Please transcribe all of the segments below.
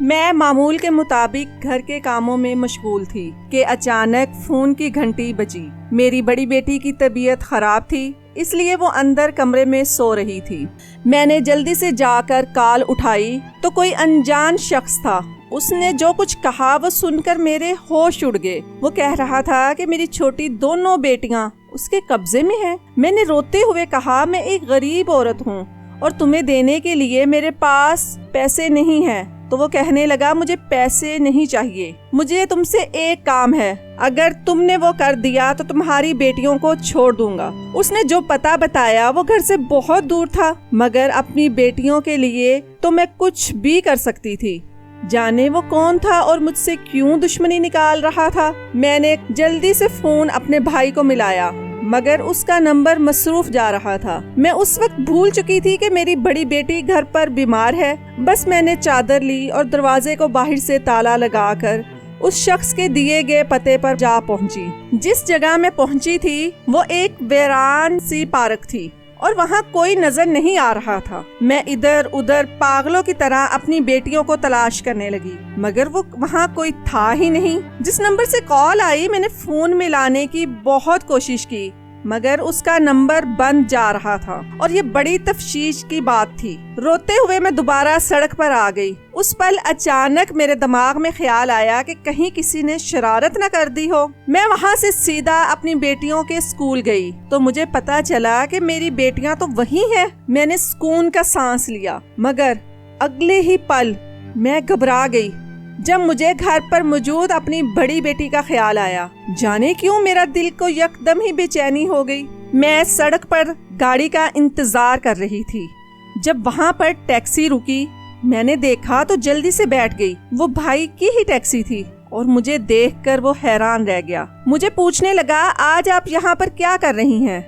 میں معمول کے مطابق گھر کے کاموں میں مشغول تھی کہ اچانک فون کی گھنٹی بجی۔ میری بڑی بیٹی کی طبیعت خراب تھی، اس لیے وہ اندر کمرے میں سو رہی تھی۔ میں نے جلدی سے جا کر کال اٹھائی تو کوئی انجان شخص تھا۔ اس نے جو کچھ کہا وہ سن کر میرے ہوش اڑ گئے۔ وہ کہہ رہا تھا کہ میری چھوٹی دونوں بیٹیاں اس کے قبضے میں ہیں۔ میں نے روتے ہوئے کہا، میں ایک غریب عورت ہوں اور تمہیں دینے کے لیے میرے پاس پیسے نہیں ہیں۔ تو وہ کہنے لگا، مجھے پیسے نہیں چاہیے، مجھے تم سے ایک کام ہے، اگر تم نے وہ کر دیا تو تمہاری بیٹیوں کو چھوڑ دوں گا۔ اس نے جو پتہ بتایا وہ گھر سے بہت دور تھا، مگر اپنی بیٹیوں کے لیے تو میں کچھ بھی کر سکتی تھی۔ جانے وہ کون تھا اور مجھ سے کیوں دشمنی نکال رہا تھا۔ میں نے جلدی سے فون اپنے بھائی کو ملایا، مگر اس کا نمبر مصروف جا رہا تھا۔ میں اس وقت بھول چکی تھی کہ میری بڑی بیٹی گھر پر بیمار ہے۔ بس میں نے چادر لی اور دروازے کو باہر سے تالا لگا کر اس شخص کے دیے گئے پتے پر جا پہنچی۔ جس جگہ میں پہنچی تھی وہ ایک ویران سی پارک تھی اور وہاں کوئی نظر نہیں آ رہا تھا۔ میں ادھر ادھر پاگلوں کی طرح اپنی بیٹیوں کو تلاش کرنے لگی، مگر وہ وہاں کوئی تھا ہی نہیں۔ جس نمبر سے کال آئی میں نے فون ملانے کی بہت کوشش کی، مگر اس کا نمبر بند جا رہا تھا اور یہ بڑی تفشیش کی بات تھی۔ روتے ہوئے میں دوبارہ سڑک پر آ گئی۔ اس پل اچانک میرے دماغ میں خیال آیا کہ کہیں کسی نے شرارت نہ کر دی ہو۔ میں وہاں سے سیدھا اپنی بیٹیوں کے اسکول گئی تو مجھے پتا چلا کہ میری بیٹیاں تو وہی ہیں۔ میں نے سکون کا سانس لیا، مگر اگلے ہی پل میں گھبرا گئی جب مجھے گھر پر موجود اپنی بڑی بیٹی کا خیال آیا۔ جانے کیوں میرا دل کو یکدم ہی بے چینی ہو گئی۔ میں سڑک پر گاڑی کا انتظار کر رہی تھی۔ جب وہاں پر ٹیکسی رکی میں نے دیکھا تو جلدی سے بیٹھ گئی۔ وہ بھائی کی ہی ٹیکسی تھی اور مجھے دیکھ کر وہ حیران رہ گیا۔ مجھے پوچھنے لگا، آج آپ یہاں پر کیا کر رہی ہیں؟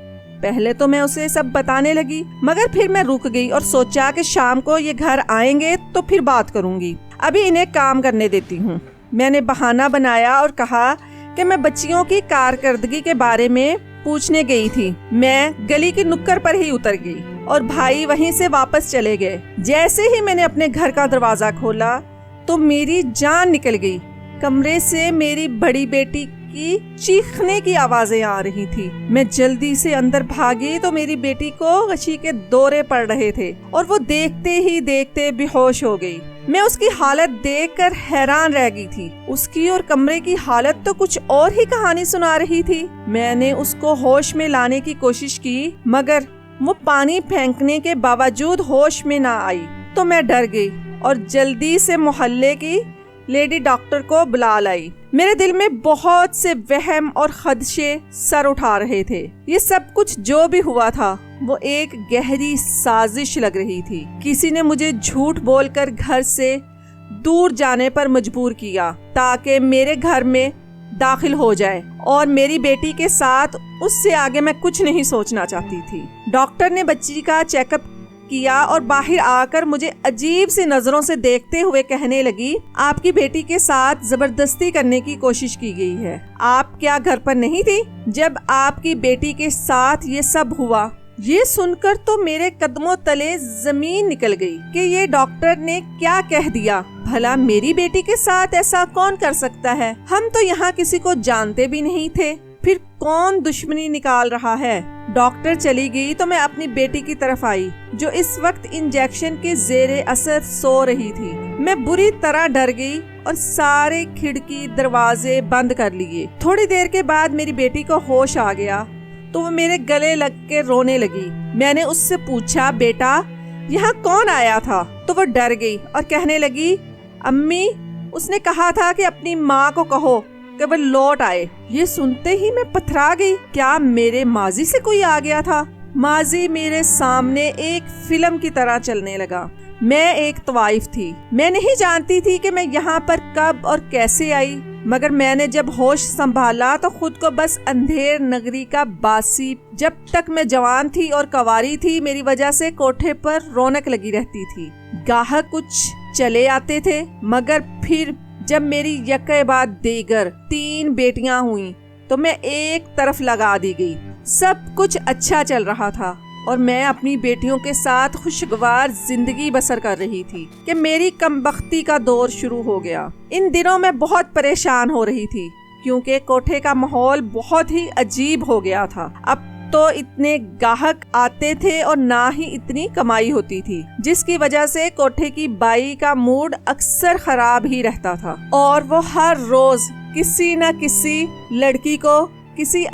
پہلے تو میں اسے سب بتانے لگی، مگر پھر میں رک گئی اور سوچا کہ شام کو یہ گھر آئیں گے تو پھر بات کروں گی، ابھی انہیں کام کرنے دیتی ہوں۔ میں نے بہانہ بنایا اور کہا کہ میں بچیوں کی کارکردگی کے بارے میں پوچھنے گئی تھی۔ میں گلی کی نکڑ پر ہی اتر گئی اور بھائی وہیں سے واپس چلے گئے۔ جیسے ہی میں نے اپنے گھر کا دروازہ کھولا تو میری جان نکل گئی۔ کمرے سے میری بڑی بیٹی کی چیخنے کی آوازیں آ رہی تھی۔ میں جلدی سے اندر بھاگی تو میری بیٹی کو غشی کے دورے پڑ رہے تھے اور وہ دیکھتے ہی دیکھتے بے ہوش ہو گئی۔ میں اس کی حالت دیکھ کر حیران رہ گئی تھی۔ اس کی اور کمرے کی حالت تو کچھ اور ہی کہانی سنا رہی تھی۔ میں نے اس کو ہوش میں لانے کی کوشش کی، مگر وہ پانی پھینکنے کے باوجود ہوش میں نہ آئی۔ تو میں ڈر گئی اور جلدی سے محلے کی لیڈی ڈاکٹر کو بلا لائی۔ میرے دل میں بہت سے وہم اور خدشے سر اٹھا رہے تھے۔ یہ سب کچھ جو بھی ہوا تھا وہ ایک گہری سازش لگ رہی تھی۔ کسی نے مجھے جھوٹ بول کر گھر سے دور جانے پر مجبور کیا تاکہ میرے گھر میں داخل ہو جائے، اور میری بیٹی کے ساتھ اس سے آگے میں کچھ نہیں سوچنا چاہتی تھی۔ ڈاکٹر نے بچی کا چیک اپ کیا اور باہر آ کر مجھے عجیب سی نظروں سے دیکھتے ہوئے کہنے لگی، آپ کی بیٹی کے ساتھ زبردستی کرنے کی کوشش کی گئی ہے۔ آپ کیا گھر پر نہیں تھی جب آپ کی بیٹی کے ساتھ یہ سب ہوا؟ یہ سن کر تو میرے قدموں تلے زمین نکل گئی کہ یہ ڈاکٹر نے کیا کہہ دیا۔ بھلا میری بیٹی کے ساتھ ایسا کون کر سکتا ہے؟ ہم تو یہاں کسی کو جانتے بھی نہیں تھے، پھر کون دشمنی نکال رہا ہے؟ ڈاکٹر چلی گئی تو میں اپنی بیٹی کی طرف آئی جو اس وقت انجیکشن کے زیر اثر سو رہی تھی۔ میں بری طرح ڈر گئی اور سارے کھڑکی دروازے بند کر لیے۔ تھوڑی دیر کے بعد میری بیٹی کو ہوش آ گیا تو وہ میرے گلے لگ کے رونے لگی۔ میں نے اس سے پوچھا، بیٹا یہاں کون آیا تھا؟ تو وہ ڈر گئی اور کہنے لگی، امی اس نے کہا تھا کہ اپنی ماں کو کہو کہ وہ لوٹ آئے۔ یہ سنتے ہی میں پتھرا گئی۔ کیا میرے ماضی سے کوئی آ گیا تھا؟ ماضی میرے سامنے ایک فلم کی طرح چلنے لگا۔ میں ایک طوائف تھی۔ میں نہیں جانتی تھی کہ میں یہاں پر کب اور کیسے آئی، مگر میں نے جب ہوش سنبھالا تو خود کو بس اندھیر نگری کا باسی۔ جب تک میں جوان تھی اور کنواری تھی میری وجہ سے کوٹھے پر رونق لگی رہتی تھی، گاہک کچھ چلے آتے تھے، مگر پھر جب میری یکے بعد دیگر 3 بیٹیاں ہوئیں تو میں ایک طرف لگا دی گئی۔ سب کچھ اچھا چل رہا تھا، اور میں اپنی بیٹیوں کے ساتھ خوشگوار زندگی بسر کر رہی تھی کہ میری کمبختی کا دور شروع ہو گیا۔ ان دنوں میں بہت پریشان ہو رہی تھی کیونکہ کوٹھے کا ماحول بہت ہی عجیب ہو گیا تھا۔ اب تو اتنے گاہک آتے تھے اور نہ ہی اتنی کمائی ہوتی تھی، جس کی وجہ سے کوٹھے کی بائی کا موڈ اکثر خراب ہی رہتا تھا اور وہ ہر روز کسی نہ کسی لڑکی کو کسی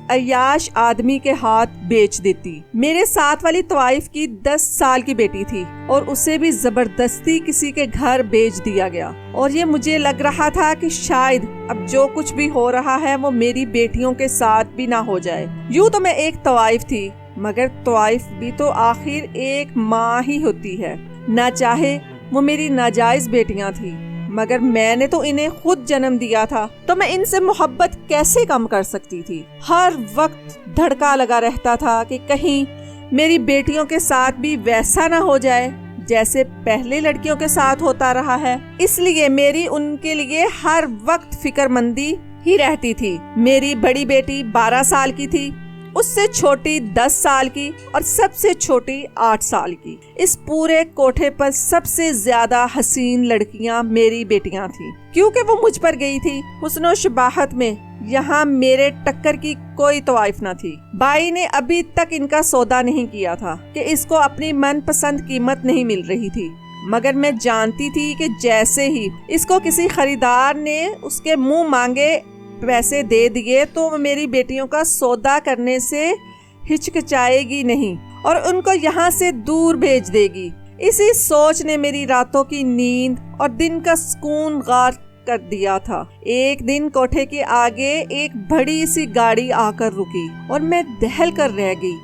عیاش آدمی کے ہاتھ بیچ دیتی۔ میرے ساتھ والی طوائف کی 10 سال کی بیٹی تھی اور اسے بھی زبردستی کسی کے گھر بیچ دیا گیا، اور یہ مجھے لگ رہا تھا کہ شاید اب جو کچھ بھی ہو رہا ہے وہ میری بیٹیوں کے ساتھ بھی نہ ہو جائے۔ یوں تو میں ایک طوائف تھی، مگر طوائف بھی تو آخر ایک ماں ہی ہوتی ہے، نہ چاہے وہ میری ناجائز بیٹیاں تھیں، مگر میں نے تو انہیں خود جنم دیا تھا، تو میں ان سے محبت کیسے کم کر سکتی تھی؟ ہر وقت دھڑکا لگا رہتا تھا کہ کہیں میری بیٹیوں کے ساتھ بھی ویسا نہ ہو جائے جیسے پہلے لڑکیوں کے ساتھ ہوتا رہا ہے۔ اس لیے میری ان کے لیے ہر وقت فکر مندی ہی رہتی تھی۔ میری بڑی بیٹی 12 سال کی تھی، اس سے چھوٹی 10 سال کی اور سب سے چھوٹی 8 سال کی۔ اس پورے کوٹھے پر سب سے زیادہ حسین لڑکیاں میری بیٹیاں تھیں، کیونکہ وہ مجھ پر گئی تھی۔ حسن و شباہت میں یہاں میرے ٹکر کی کوئی طوائف نہ تھی۔ بائی نے ابھی تک ان کا سودا نہیں کیا تھا کہ اس کو اپنی من پسند قیمت نہیں مل رہی تھی، مگر میں جانتی تھی کہ جیسے ہی اس کو کسی خریدار نے اس کے منہ مانگے پیسے دے دیے تو میری بیٹیوں کا سودا کرنے سے ہچکچائے گی نہیں اور ان کو یہاں سے دور بھیج دے گی۔ اسی سوچ نے میری راتوں کی نیند اور دن کا سکون غارت کر دیا تھا۔ ایک دن کوٹھے کے آگے ایک بڑی سی گاڑی آ کر رکی اور میں دہل کر رہ گئی،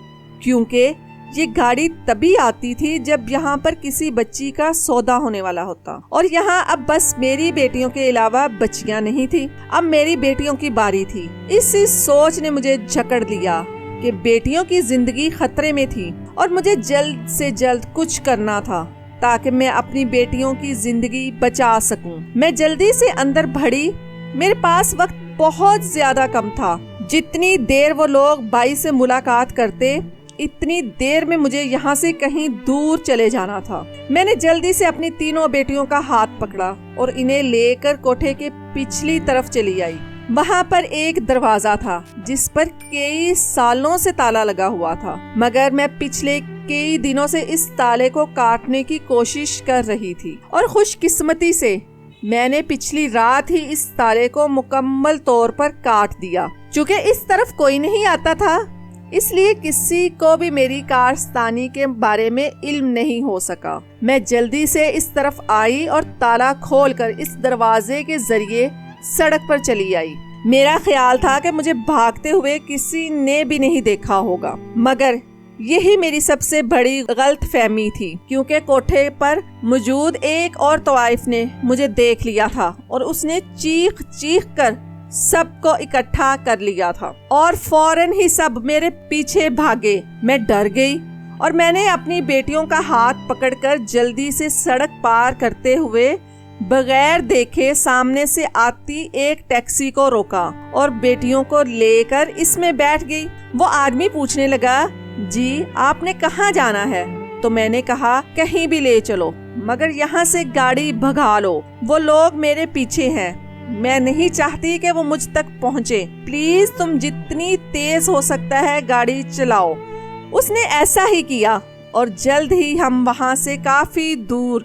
کیونکہ یہ گاڑی تبھی آتی تھی جب یہاں پر کسی بچی کا سودا ہونے والا ہوتا، اور یہاں اب بس میری بیٹیوں کے علاوہ بچیاں نہیں تھی، اب میری بیٹیوں کی باری تھی۔ اسی سوچ نے مجھے جکڑ لیا کہ بیٹیوں کی زندگی خطرے میں تھی اور مجھے جلد سے جلد کچھ کرنا تھا تاکہ میں اپنی بیٹیوں کی زندگی بچا سکوں۔ میں جلدی سے اندر بڑھی۔ میرے پاس وقت بہت زیادہ کم تھا۔ جتنی دیر وہ لوگ بائی سے ملاقات کرتے، اتنی دیر میں مجھے یہاں سے کہیں دور چلے جانا تھا۔ میں نے جلدی سے اپنی تینوں بیٹیوں کا ہاتھ پکڑا اور انہیں لے کر کوٹھے کے پچھلی طرف چلی آئی۔ وہاں پر ایک دروازہ تھا جس پر کئی سالوں سے تالا لگا ہوا تھا، مگر میں پچھلے کئی دنوں سے اس تالے کو کاٹنے کی کوشش کر رہی تھی، اور خوش قسمتی سے میں نے پچھلی رات ہی اس تالے کو مکمل طور پر کاٹ دیا۔ چونکہ اس طرف کوئی نہیں آتا تھا، اس لیے کسی کو بھی میری کارستانی کے بارے میں علم نہیں ہو سکا۔ میں جلدی سے اس طرف آئی اور تالا کھول کر اس دروازے کے ذریعے سڑک پر چلی آئی۔ میرا خیال تھا کہ مجھے بھاگتے ہوئے کسی نے بھی نہیں دیکھا ہوگا، مگر یہی میری سب سے بڑی غلط فہمی تھی، کیونکہ کوٹھے پر موجود ایک اور طوائف نے مجھے دیکھ لیا تھا اور اس نے چیخ چیخ کر سب کو اکٹھا کر لیا تھا اور فوراً ہی سب میرے پیچھے بھاگے۔ میں ڈر گئی اور میں نے اپنی بیٹیوں کا ہاتھ پکڑ کر جلدی سے سڑک پار کرتے ہوئے بغیر دیکھے سامنے سے آتی ایک ٹیکسی کو روکا اور بیٹیوں کو لے کر اس میں بیٹھ گئی۔ وہ آدمی پوچھنے لگا، جی آپ نے کہاں جانا ہے؟ تو میں نے کہا، کہیں بھی لے چلو، مگر یہاں سے گاڑی بھگا لو، وہ لوگ میرے پیچھے ہیں، میں نہیں چاہتی کہ وہ مجھ تک پہنچے، پلیز تم جتنی تیز ہو سکتا ہے گاڑی چلاؤ۔ اس نے ایسا ہی کیا اور جلد ہی ہم وہاں سے کافی دور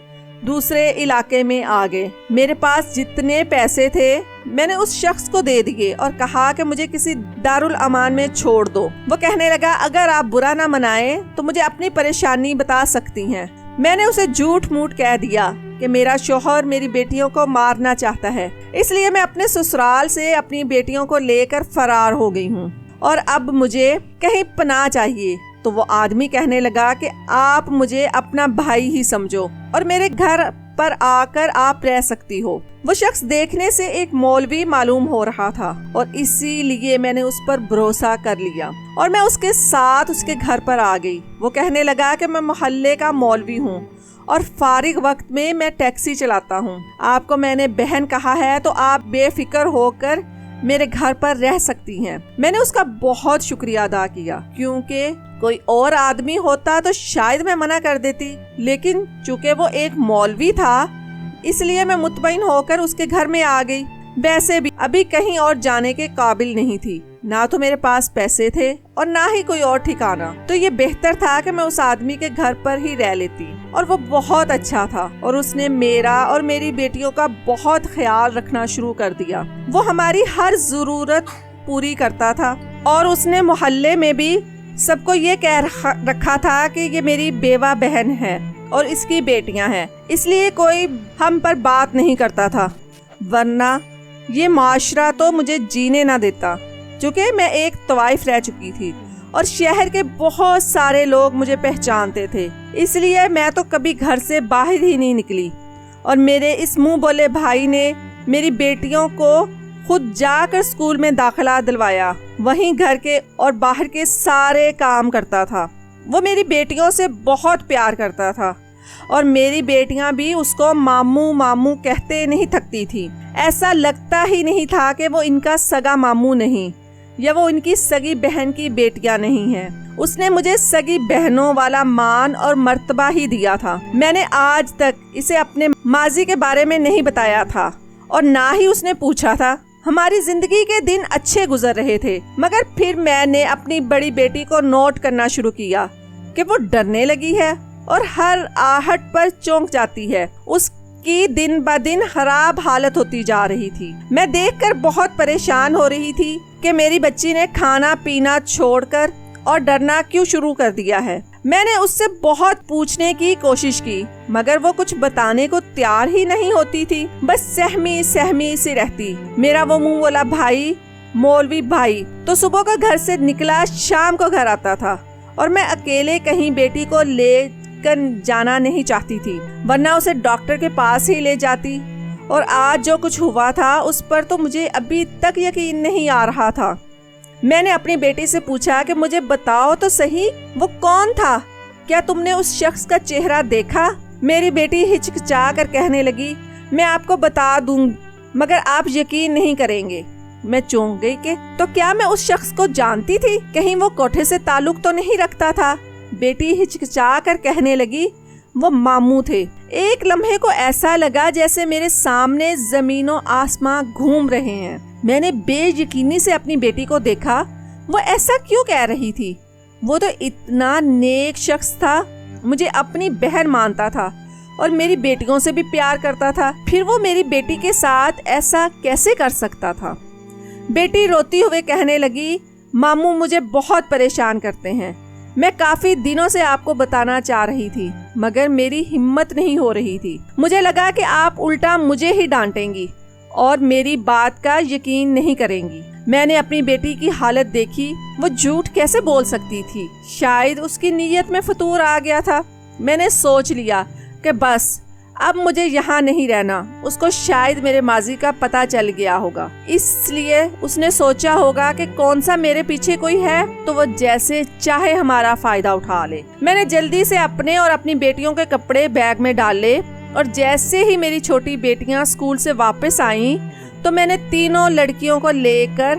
دوسرے علاقے میں آ گئے۔ میرے پاس جتنے پیسے تھے میں نے اس شخص کو دے دیے اور کہا کہ مجھے کسی دارالامان میں چھوڑ دو۔ وہ کہنے لگا، اگر آپ برا نہ منائیں تو مجھے اپنی پریشانی بتا سکتی ہیں۔ میں نے اسے جھوٹ موٹ کہہ دیا کہ میرا شوہر میری بیٹیوں کو مارنا چاہتا ہے، اس لیے میں اپنے سسرال سے اپنی بیٹیوں کو لے کر فرار ہو گئی ہوں اور اب مجھے کہیں پناہ چاہیے۔ تو وہ آدمی کہنے لگا کہ آپ مجھے اپنا بھائی ہی سمجھو اور میرے گھر پر آ کر آپ رہ سکتی ہو۔ وہ شخص دیکھنے سے ایک مولوی معلوم ہو رہا تھا اور اسی لیے میں نے اس پر بھروسہ کر لیا اور میں اس کے ساتھ اس کے گھر پر آ گئی۔ وہ کہنے لگا کہ میں محلے کا مولوی ہوں اور فارغ وقت میں ٹیکسی چلاتا ہوں۔ آپ کو میں نے بہن کہا ہے تو آپ بے فکر ہو کر میرے گھر پر رہ سکتی ہیں۔ میں نے اس کا بہت شکریہ ادا کیا، کیونکہ کوئی اور آدمی ہوتا تو شاید میں منع کر دیتی، لیکن چونکہ وہ ایک مولوی تھا اس لیے میں مطمئن ہو کر اس کے گھر میں آ گئی۔ ویسے بھی ابھی کہیں اور جانے کے قابل نہیں تھی، نہ تو میرے پاس پیسے تھے اور نہ ہی کوئی اور ٹھکانہ، تو یہ بہتر تھا کہ میں اس آدمی کے گھر پر ہی رہ لیتی، اور وہ بہت اچھا تھا اور اس نے میرا اور میری بیٹیوں کا بہت خیال رکھنا شروع کر دیا۔ وہ ہماری ہر ضرورت پوری کرتا تھا، اور اس نے محلے میں بھی سب کو یہ کہہ رکھا تھا کہ یہ میری بیوہ بہن ہے اور اس کی بیٹیاں ہیں، اس لیے کوئی ہم پر بات نہیں کرتا تھا، ورنہ یہ معاشرہ تو مجھے جینے نہ دیتا، چونکہ میں ایک طوائف رہ چکی تھی اور شہر کے بہت سارے لوگ مجھے پہچانتے تھے، اس لیے میں تو کبھی گھر سے باہر ہی نہیں نکلی، اور میرے اس منہ بولے بھائی نے میری بیٹیوں کو خود جا کر اسکول میں داخلہ دلوایا، وہیں گھر کے اور باہر کے سارے کام کرتا تھا۔ وہ میری بیٹیوں سے بہت پیار کرتا تھا، اور میری بیٹیاں بھی اس کو ماموں ماموں کہتے نہیں تھکتی تھی۔ ایسا لگتا ہی نہیں تھا کہ وہ ان کا سگا ماموں نہیں، یا وہ ان کی سگی بہن کی بیٹیاں نہیں ہیں۔ اس نے مجھے سگی بہنوں والا مان اور مرتبہ ہی دیا تھا۔ میں نے آج تک اسے اپنے ماضی کے بارے میں نہیں بتایا تھا، اور نہ ہی اس نے پوچھا تھا۔ ہماری زندگی کے دن اچھے گزر رہے تھے، مگر پھر میں نے اپنی بڑی بیٹی کو نوٹ کرنا شروع کیا کہ وہ ڈرنے لگی ہے اور ہر آہٹ پر چونک جاتی ہے۔ اس کی دن بہ دن خراب حالت ہوتی جا رہی تھی۔ میں دیکھ کر بہت پریشان ہو رہی تھی کہ میری بچی نے کھانا پینا چھوڑ کر اور ڈرنا کیوں شروع کر دیا ہے۔ میں نے اس سے بہت پوچھنے کی کوشش کی، مگر وہ کچھ بتانے کو تیار ہی نہیں ہوتی تھی، بس سہمی سہمی سی رہتی۔ میرا وہ منہ والا بھائی، مولوی بھائی، تو صبح کا گھر سے نکلا شام کو گھر آتا تھا، اور میں اکیلے کہیں بیٹی کو لے کر جانا نہیں چاہتی تھی، ورنہ اسے ڈاکٹر کے پاس ہی لے جاتی۔ اور آج جو کچھ ہوا تھا اس پر تو مجھے ابھی تک یقین نہیں آ رہا تھا۔ میں نے اپنی بیٹی سے پوچھا کہ مجھے بتاؤ تو صحیح، وہ کون تھا؟ کیا تم نے اس شخص کا چہرہ دیکھا؟ میری بیٹی ہچکچا کر کہنے لگی، میں آپ کو بتا دوں مگر آپ یقین نہیں کریں گے۔ میں چونک گئی کہ تو کیا میں اس شخص کو جانتی تھی؟ کہیں وہ کوٹھے سے تعلق تو نہیں رکھتا تھا؟ بیٹی ہچکچا کر کہنے لگی، وہ ماموں تھے۔ ایک لمحے کو ایسا لگا جیسے میرے سامنے زمین و آسمان گھوم رہے ہیں۔ میں نے بے یقینی سے اپنی بیٹی کو دیکھا، وہ ایسا کیوں کہہ رہی تھی؟ وہ تو اتنا نیک شخص تھا، مجھے اپنی بہن مانتا تھا اور میری بیٹیوں سے بھی پیار کرتا تھا، پھر وہ میری بیٹی کے ساتھ ایسا کیسے کر سکتا تھا؟ بیٹی روتی ہوئے کہنے لگی، ماموں مجھے بہت پریشان کرتے ہیں، میں کافی دنوں سے آپ کو بتانا چاہ رہی تھی مگر میری ہمت نہیں ہو رہی تھی۔ مجھے لگا کہ آپ الٹا مجھے ہی ڈانٹیں گی اور میری بات کا یقین نہیں کریں گی۔ میں نے اپنی بیٹی کی حالت دیکھی، وہ جھوٹ کیسے بول سکتی تھی؟ شاید اس کی نیت میں فطور آ گیا تھا۔ میں نے سوچ لیا کہ بس اب مجھے یہاں نہیں رہنا، اس کو شاید میرے ماضی کا پتہ چل گیا ہوگا، اس لیے اس نے سوچا ہوگا کہ کون سا میرے پیچھے کوئی ہے تو وہ جیسے چاہے ہمارا فائدہ اٹھا لے۔ میں نے جلدی سے اپنے اور اپنی بیٹیوں کے کپڑے بیگ میں ڈال لے، اور جیسے ہی میری چھوٹی بیٹیاں اسکول سے واپس آئیں تو میں نے تینوں لڑکیوں کو لے کر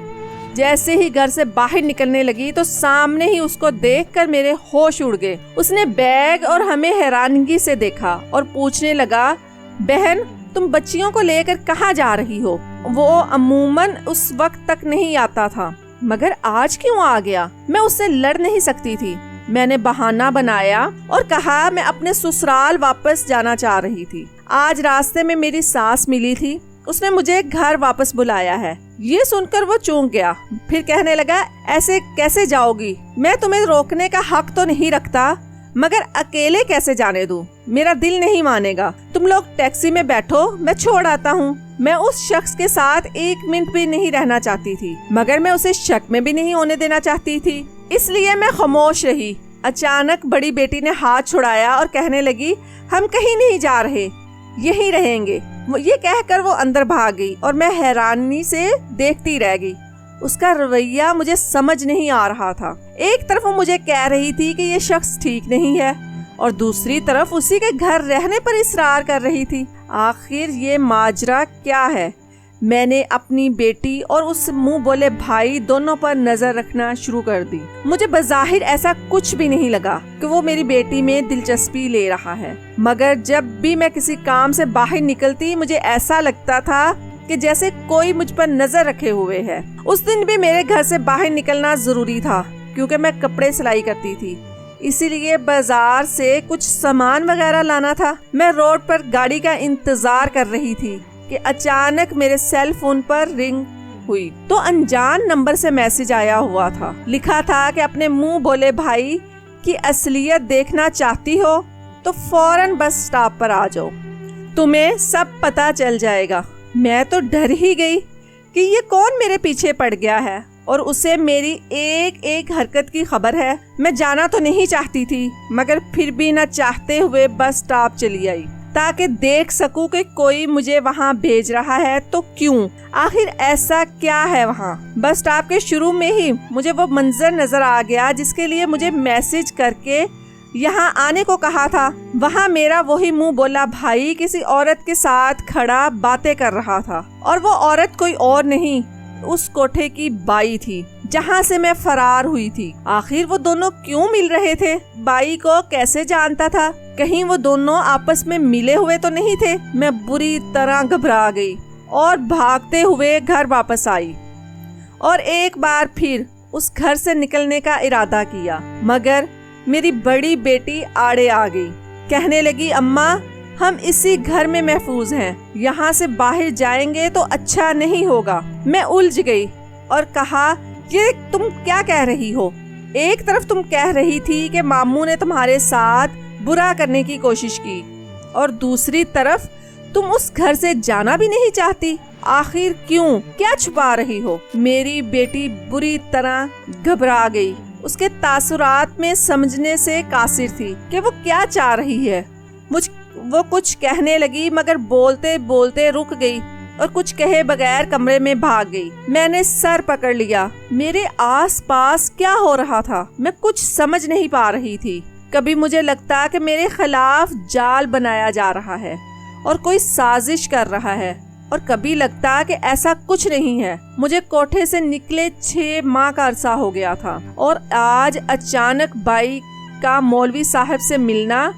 جیسے ہی گھر سے باہر نکلنے لگی تو سامنے ہی اس کو دیکھ کر میرے ہوش اڑ گئے۔ اس نے بیگ اور ہمیں حیرانگی سے دیکھا اور پوچھنے لگا، بہن تم بچیوں کو لے کر کہاں جا رہی ہو؟ وہ عموماً اس وقت تک نہیں آتا تھا مگر آج کیوں آ گیا؟ میں اس سے لڑ نہیں سکتی تھی۔ میں نے بہانہ بنایا اور کہا میں اپنے سسرال واپس جانا چاہ رہی تھی۔ آج راستے میں میری ساس ملی تھی، اس نے مجھے گھر واپس بلایا ہے۔ یہ سن کر وہ چونک گیا، پھر کہنے لگا، ایسے کیسے جاؤ گی؟ میں تمہیں روکنے کا حق تو نہیں رکھتا مگر اکیلے کیسے جانے دوں؟ میرا دل نہیں مانے گا، تم لوگ ٹیکسی میں بیٹھو، میں چھوڑ آتا ہوں۔ میں اس شخص کے ساتھ ایک منٹ بھی نہیں رہنا چاہتی تھی مگر میں اسے شک میں بھی نہیں ہونے دینا چاہتی تھی، اس لیے میں خاموش رہی۔ اچانک بڑی بیٹی نے ہاتھ چھڑایا اور کہنے لگی، ہم کہیں نہیں جا رہے، یہیں رہیں گے۔ یہ کہہ کر وہ اندر بھاگ گئی اور میں حیرانی سے دیکھتی رہ گئی۔ اس کا رویہ مجھے سمجھ نہیں آ رہا تھا۔ ایک طرف وہ مجھے کہہ رہی تھی کہ یہ شخص ٹھیک نہیں ہے اور دوسری طرف اسی کے گھر رہنے پر اصرار کر رہی تھی۔ آخر یہ ماجرا کیا ہے؟ میں نے اپنی بیٹی اور اس منہ بولے بھائی دونوں پر نظر رکھنا شروع کر دی۔ مجھے بظاہر ایسا کچھ بھی نہیں لگا کہ وہ میری بیٹی میں دلچسپی لے رہا ہے، مگر جب بھی میں کسی کام سے باہر نکلتی مجھے ایسا لگتا تھا کہ جیسے کوئی مجھ پر نظر رکھے ہوئے ہے۔ اس دن بھی میرے گھر سے باہر نکلنا ضروری تھا کیونکہ میں کپڑے سلائی کرتی تھی، اسی لیے بازار سے کچھ سامان وغیرہ لانا تھا۔ میں روڈ پر گاڑی کا انتظار کر رہی تھی کہ اچانک میرے سیل فون پر رنگ ہوئی تو انجان نمبر سے میسج آیا ہوا تھا۔ لکھا تھا کہ اپنے منہ بولے بھائی کی اصلیت دیکھنا چاہتی ہو تو فوراً بس سٹاپ پر آ جاؤ، تمہیں سب پتہ چل جائے گا۔ میں تو ڈر ہی گئی کہ یہ کون میرے پیچھے پڑ گیا ہے اور اسے میری ایک ایک حرکت کی خبر ہے۔ میں جانا تو نہیں چاہتی تھی مگر پھر بھی نہ چاہتے ہوئے بس سٹاپ چلی آئی تاکہ دیکھ سکوں کہ کوئی مجھے وہاں بھیج رہا ہے تو کیوں، آخر ایسا کیا ہے وہاں۔ بس سٹاپ کے شروع میں ہی مجھے وہ منظر نظر آ گیا جس کے لیے مجھے میسج کر کے یہاں آنے کو کہا تھا۔ وہاں میرا وہی منہ بولا بھائی کسی عورت کے ساتھ کھڑا باتیں کر رہا تھا، اور وہ عورت کوئی اور نہیں اس کوٹھے کی بائی تھی جہاں سے میں فرار ہوئی تھی۔ آخر وہ دونوں کیوں مل رہے تھے؟ بائی کو کیسے جانتا تھا؟ کہیں وہ دونوں آپس میں ملے ہوئے تو نہیں تھے؟ میں بری طرح گھبرا گئی اور بھاگتے ہوئے گھر واپس آئی اور ایک بار پھر اس گھر سے نکلنے کا ارادہ کیا، مگر میری بڑی بیٹی آڑے آ گئی، کہنے لگی اماں ہم اسی گھر میں محفوظ ہیں، یہاں سے باہر جائیں گے تو اچھا نہیں ہوگا۔ میں الجھ گئی اور کہا یہ تم کیا کہہ رہی ہو؟ ایک طرف تم کہہ رہی تھی کہ ماموں نے تمہارے ساتھ برا کرنے کی کوشش کی اور دوسری طرف تم اس گھر سے جانا بھی نہیں چاہتی، آخر کیوں؟ کیا چھپا رہی ہو؟ میری بیٹی بری طرح گھبرا گئی، اس کے تاثرات میں سمجھنے سے قاصر تھی کہ وہ کیا چاہ رہی ہے۔ وہ کچھ کہنے لگی مگر بولتے بولتے رک گئی اور کچھ کہے بغیر کمرے میں بھاگ گئی۔ میں نے سر پکڑ لیا، میرے آس پاس کیا ہو رہا تھا میں کچھ سمجھ نہیں پا رہی تھی۔ کبھی مجھے لگتا کہ میرے خلاف جال بنایا جا رہا ہے اور کوئی سازش کر رہا ہے، اور کبھی لگتا کہ ایسا کچھ نہیں ہے۔ مجھے کوٹھے سے نکلے 6 ماہ کا عرصہ ہو گیا تھا اور آج اچانک بائی کا مولوی صاحب سے ملنا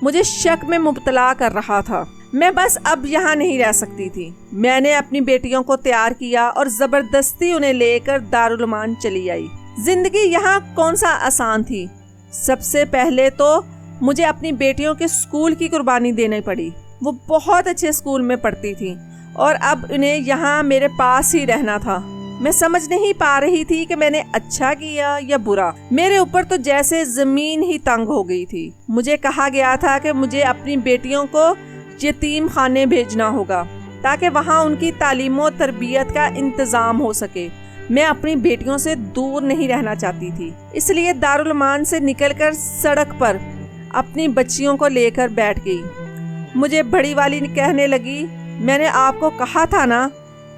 مجھے شک میں مبتلا کر رہا تھا۔ میں بس اب یہاں نہیں رہ سکتی تھی۔ میں نے اپنی بیٹیوں کو تیار کیا اور زبردستی انہیں لے کر دارالعلوم چلی آئی۔ زندگی یہاں کون سا آسان تھی۔ سب سے پہلے تو مجھے اپنی بیٹیوں کے اسکول کی قربانی دینی پڑی۔ وہ بہت اچھے اسکول میں پڑھتی تھیں اور اب انہیں یہاں میرے پاس ہی رہنا تھا۔ میں سمجھ نہیں پا رہی تھی کہ میں نے اچھا کیا یا برا۔ میرے اوپر تو جیسے زمین ہی تنگ ہو گئی تھی۔ مجھے کہا گیا تھا کہ مجھے اپنی بیٹیوں کو یتیم خانے بھیجنا ہوگا تاکہ وہاں ان کی تعلیم و تربیت کا انتظام ہو سکے۔ میں اپنی بیٹیوں سے دور نہیں رہنا چاہتی تھی، اس لیے دارالعلوم سے نکل کر سڑک پر اپنی بچیوں کو لے کر بیٹھ گئی۔ مجھے بڑی والی کہنے لگی میں نے آپ کو کہا تھا نا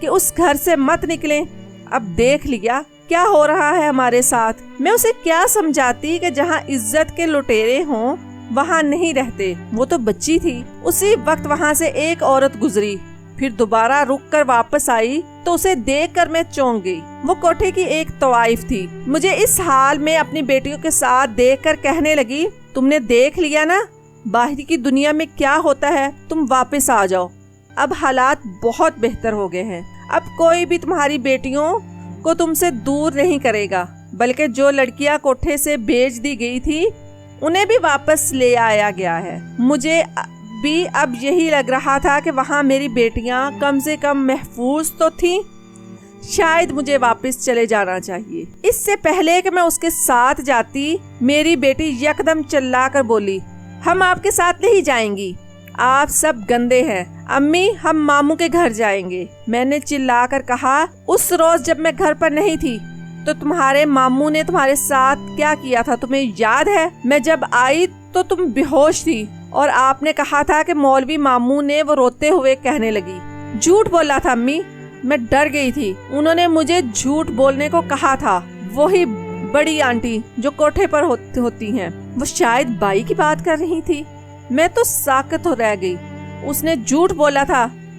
کہ اس گھر سے مت نکلیں، اب دیکھ لیا کیا ہو رہا ہے ہمارے ساتھ۔ میں اسے کیا سمجھاتی کہ جہاں عزت کے لٹیرے ہوں وہاں نہیں رہتے۔ وہ تو بچی تھی۔ اسی وقت وہاں سے ایک عورت گزری، پھر دوبارہ رک کر واپس آئی تو اسے دیکھ کر میں چونک گئی۔ وہ کوٹھے کی ایک طوائف تھی۔ مجھے اس حال میں اپنی بیٹیوں کے ساتھ دیکھ کر کہنے لگی تم نے دیکھ لیا نا باہر کی دنیا میں کیا ہوتا ہے، تم واپس آ جاؤ، اب حالات بہت بہتر ہو گئے ہیں۔ اب کوئی بھی تمہاری بیٹیوں کو تم سے دور نہیں کرے گا، بلکہ جو لڑکیاں کوٹھے سے بھیج دی گئی تھی انہیں بھی واپس لے آیا گیا ہے۔ مجھے بھی اب یہی لگ رہا تھا کہ وہاں میری بیٹیاں کم سے کم محفوظ تو تھیں۔ شاید مجھے واپس چلے جانا چاہیے۔ اس سے پہلے کہ میں اس کے ساتھ جاتی میری بیٹی یکدم چلا کر بولی ہم آپ کے ساتھ نہیں جائیں گی، آپ سب گندے ہیں، امی ہم ماموں کے گھر جائیں گے۔ میں نے چلا کر کہا اس روز جب میں گھر پر نہیں تھی تو تمہارے ماموں نے تمہارے ساتھ کیا کیا تھا تمہیں یاد ہے؟ میں جب آئی تو تم بے ہوش تھی اور آپ نے کہا تھا کہ مولوی ماموں نے، وہ روتے ہوئے کہنے لگی جھوٹ بولا تھا امی، میں ڈر گئی تھی، انہوں نے مجھے جھوٹ بولنے کو کہا تھا۔ وہی بڑی آنٹی جو کوٹھے پر ہوتی ہیں، وہ شاید بائی کی بات کر رہی تھی۔ میں تو ساکت ہو رہ گئی۔ اس نے جھوٹ بولا تھا،